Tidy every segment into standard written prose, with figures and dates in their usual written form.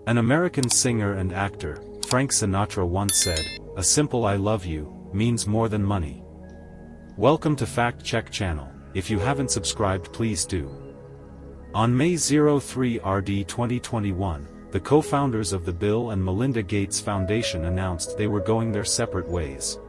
An American singer and actor, Frank Sinatra, once said, "A simple I love you means more than money." Welcome to Fact Check channel. If you haven't subscribed, please do. On May 03, 2021, the co-founders of the Bill and Melinda Gates Foundation announced they were going their separate ways.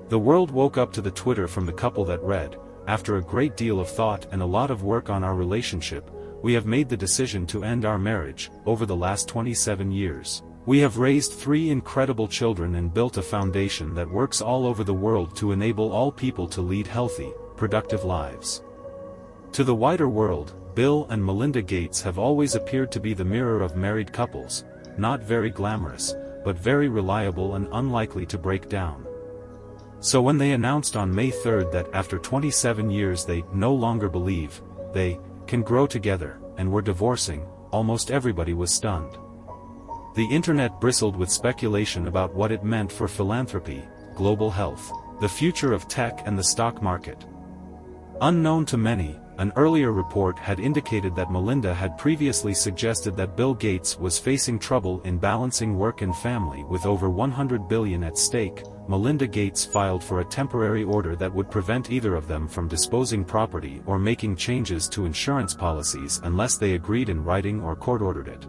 The world woke up to the Twitter from the couple that read, "After a great deal of thought and a lot of work on our relationship, we have made the decision to end our marriage. Over the last 27 years, we have raised 3 incredible children and built a foundation that works all over the world to enable all people to lead healthy, productive lives." To the wider world, Bill and Melinda Gates have always appeared to be the mirror of married couples, not very glamorous, but very reliable and unlikely to break down. So when they announced on May 3 that after 27 years they no longer believe they can grow together, and were divorcing, almost everybody was stunned. The internet bristled with speculation about what it meant for philanthropy, global health, the future of tech and the stock market. Unknown to many, an earlier report had indicated that Melinda had previously suggested that Bill Gates was facing trouble in balancing work and family. With over $100 billion at stake, Melinda Gates filed for a temporary order that would prevent either of them from disposing property or making changes to insurance policies unless they agreed in writing or court-ordered it.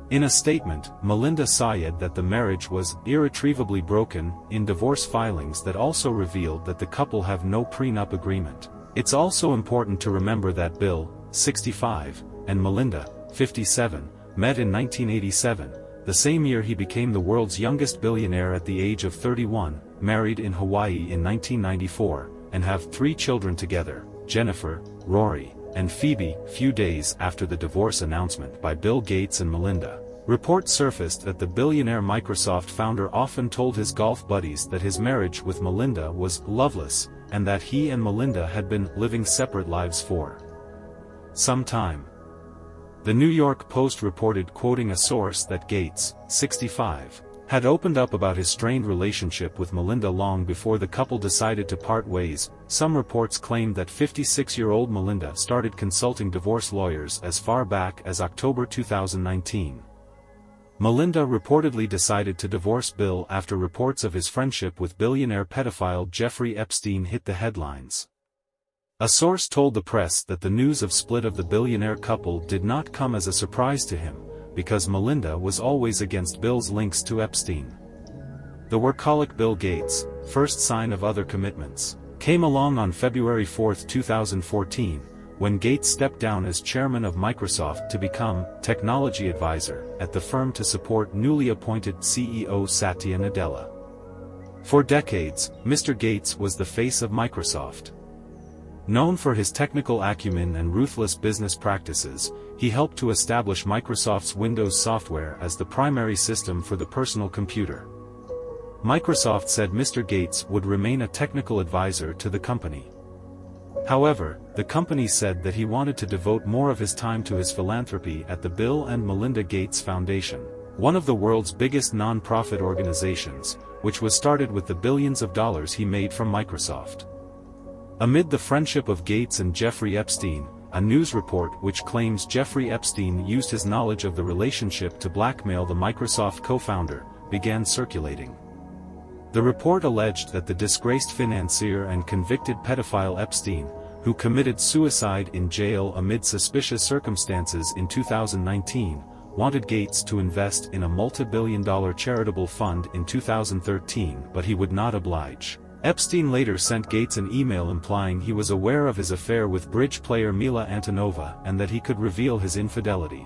In a statement, Melinda said that the marriage was irretrievably broken, in divorce filings that also revealed that the couple have no prenup agreement. It's also important to remember that Bill, 65, and Melinda, 57, met in 1987, the same year he became the world's youngest billionaire at the age of 31, married in Hawaii in 1994, and have 3 children together, Jennifer, Rory, and Phoebe. Few days after the divorce announcement by Bill Gates and Melinda, reports surfaced that the billionaire Microsoft founder often told his golf buddies that his marriage with Melinda was loveless, and that he and Melinda had been living separate lives for some time. The New York Post reported, quoting a source, that Gates, 65, had opened up about his strained relationship with Melinda long before the couple decided to part ways. Some reports claimed that 56-year-old Melinda started consulting divorce lawyers as far back as October 2019. Melinda reportedly decided to divorce Bill after reports of his friendship with billionaire pedophile Jeffrey Epstein hit the headlines. A source told the press that the news of split of the billionaire couple did not come as a surprise to him, because Melinda was always against Bill's links to Epstein. The workaholic Bill Gates' first sign of other commitments came along on February 4, 2014, when Gates stepped down as chairman of Microsoft to become technology advisor at the firm to support newly appointed CEO Satya Nadella. For decades, Mr. Gates was the face of Microsoft. Known for his technical acumen and ruthless business practices, he helped to establish Microsoft's Windows software as the primary system for the personal computer. Microsoft said Mr. Gates would remain a technical advisor to the company. However, the company said that he wanted to devote more of his time to his philanthropy at the Bill and Melinda Gates Foundation, one of the world's biggest non-profit organizations, which was started with the billions of dollars he made from Microsoft. Amid the friendship of Gates and Jeffrey Epstein, a news report which claims Jeffrey Epstein used his knowledge of the relationship to blackmail the Microsoft co-founder, began circulating. The report alleged that the disgraced financier and convicted pedophile Epstein, who committed suicide in jail amid suspicious circumstances in 2019, wanted Gates to invest in a multi-billion-dollar charitable fund in 2013, but he would not oblige. Epstein later sent Gates an email implying he was aware of his affair with bridge player Mila Antonova and that he could reveal his infidelity.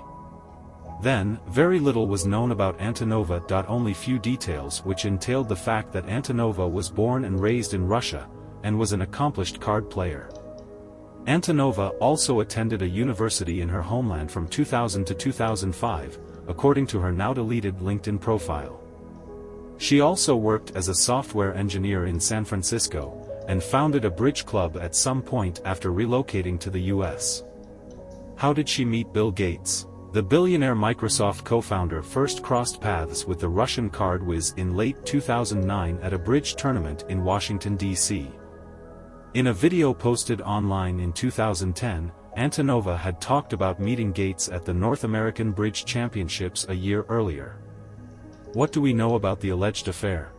Then, very little was known about Antonova. Only few details, which entailed the fact that Antonova was born and raised in Russia, and was an accomplished card player. Antonova also attended a university in her homeland from 2000 to 2005, according to her now-deleted LinkedIn profile. She also worked as a software engineer in San Francisco, and founded a bridge club at some point after relocating to the US. How did she meet Bill Gates? The billionaire Microsoft co-founder first crossed paths with the Russian card whiz in late 2009 at a bridge tournament in Washington, D.C. In a video posted online in 2010, Antonova had talked about meeting Gates at the North American Bridge Championships a year earlier. What do we know about the alleged affair?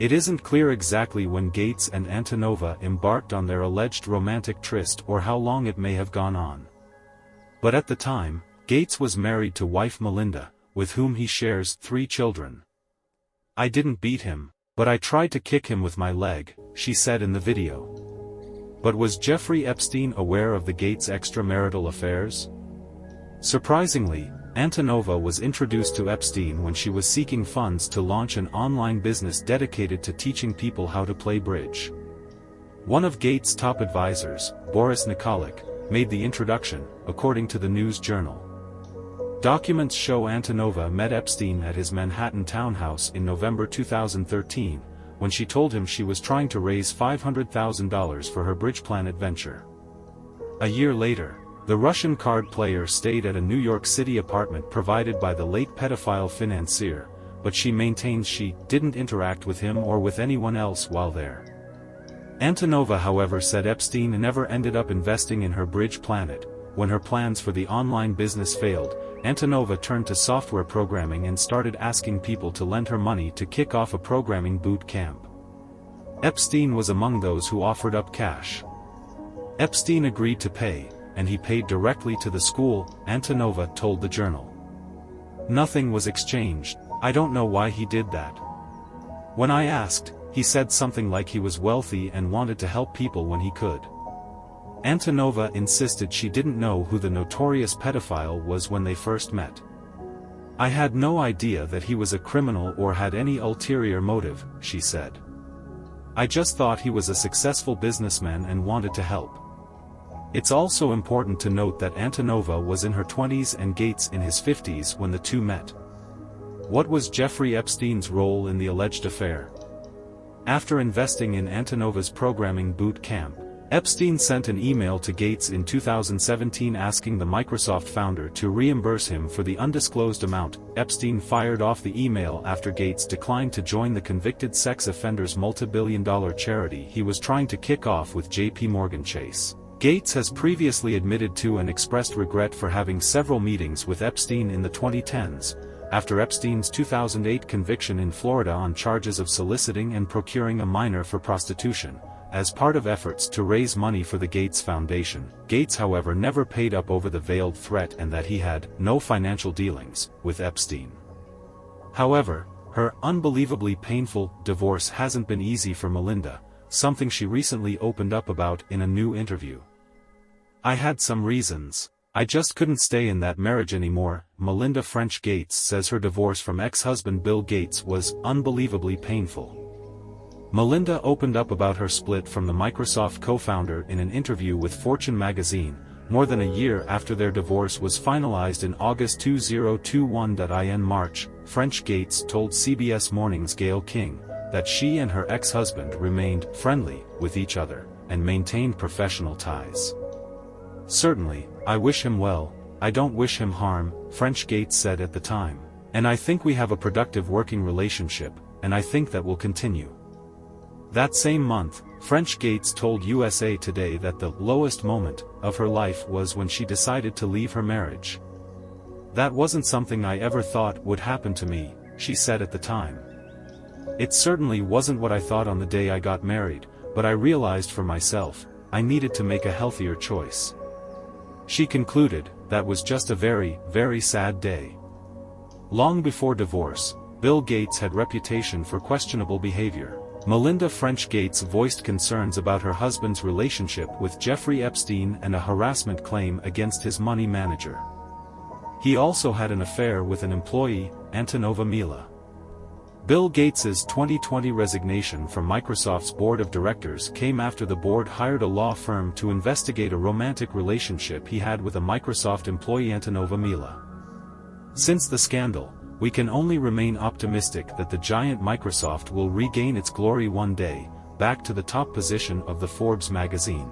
It isn't clear exactly when Gates and Antonova embarked on their alleged romantic tryst or how long it may have gone on. But at the time, Gates was married to wife Melinda, with whom he shares 3 children. "I didn't beat him, but I tried to kick him with my leg," she said in the video. But was Jeffrey Epstein aware of the Gates' extramarital affairs? Surprisingly, Antonova was introduced to Epstein when she was seeking funds to launch an online business dedicated to teaching people how to play bridge. One of Gates' top advisors, Boris Nikolic, made the introduction, according to the News Journal. Documents show Antonova met Epstein at his Manhattan townhouse in November 2013, when she told him she was trying to raise $500,000 for her Bridge Planet venture. A year later, the Russian card player stayed at a New York City apartment provided by the late pedophile financier, but she maintains she didn't interact with him or with anyone else while there. Antonova, however, said Epstein never ended up investing in her Bridge Planet. When her plans for the online business failed, Antonova turned to software programming and started asking people to lend her money to kick off a programming boot camp. Epstein was among those who offered up cash. Epstein agreed to pay, and he paid directly to the school, Antonova told the Journal. "Nothing was exchanged. I don't know why he did that. When I asked, he said something like he was wealthy and wanted to help people when he could." Antonova insisted she didn't know who the notorious pedophile was when they first met. "I had no idea that he was a criminal or had any ulterior motive," she said. "I just thought he was a successful businessman and wanted to help." It's also important to note that Antonova was in her 20s and Gates in his 50s when the two met. What was Jeffrey Epstein's role in the alleged affair? After investing in Antonova's programming boot camp, Epstein sent an email to Gates in 2017 asking the Microsoft founder to reimburse him for the undisclosed amount. Epstein fired off the email after Gates declined to join the convicted sex offender's multi-billion-dollar charity he was trying to kick off with J.P. Morgan Chase. Gates has previously admitted to and expressed regret for having several meetings with Epstein in the 2010s, after Epstein's 2008 conviction in Florida on charges of soliciting and procuring a minor for prostitution. As part of efforts to raise money for the Gates Foundation, Gates however never paid up over the veiled threat and that he had no financial dealings with Epstein. However, her unbelievably painful divorce hasn't been easy for Melinda, something she recently opened up about in a new interview. "I had some reasons. I just couldn't stay in that marriage anymore." Melinda French Gates says her divorce from ex-husband Bill Gates was unbelievably painful. Melinda opened up about her split from the Microsoft co-founder in an interview with Fortune magazine, more than a year after their divorce was finalized in August 2021. In March, French Gates told CBS Morning's Gayle King that she and her ex-husband remained friendly with each other and maintained professional ties. "Certainly, I wish him well, I don't wish him harm," French Gates said at the time. "And I think we have a productive working relationship, and I think that will continue." That same month, French Gates told USA Today that the lowest moment of her life was when she decided to leave her marriage. "That wasn't something I ever thought would happen to me," she said at the time. "It certainly wasn't what I thought on the day I got married, but I realized for myself, I needed to make a healthier choice." She concluded, "That was just a very, very sad day." Long before divorce, Bill Gates had reputation for questionable behavior. Melinda French Gates voiced concerns about her husband's relationship with Jeffrey Epstein and a harassment claim against his money manager. He also had an affair with an employee, Antonova Mila. Bill Gates's 2020 resignation from Microsoft's board of directors came after the board hired a law firm to investigate a romantic relationship he had with a Microsoft employee, Antonova Mila. Since the scandal, we can only remain optimistic that the giant Microsoft will regain its glory one day, back to the top position of the Forbes magazine.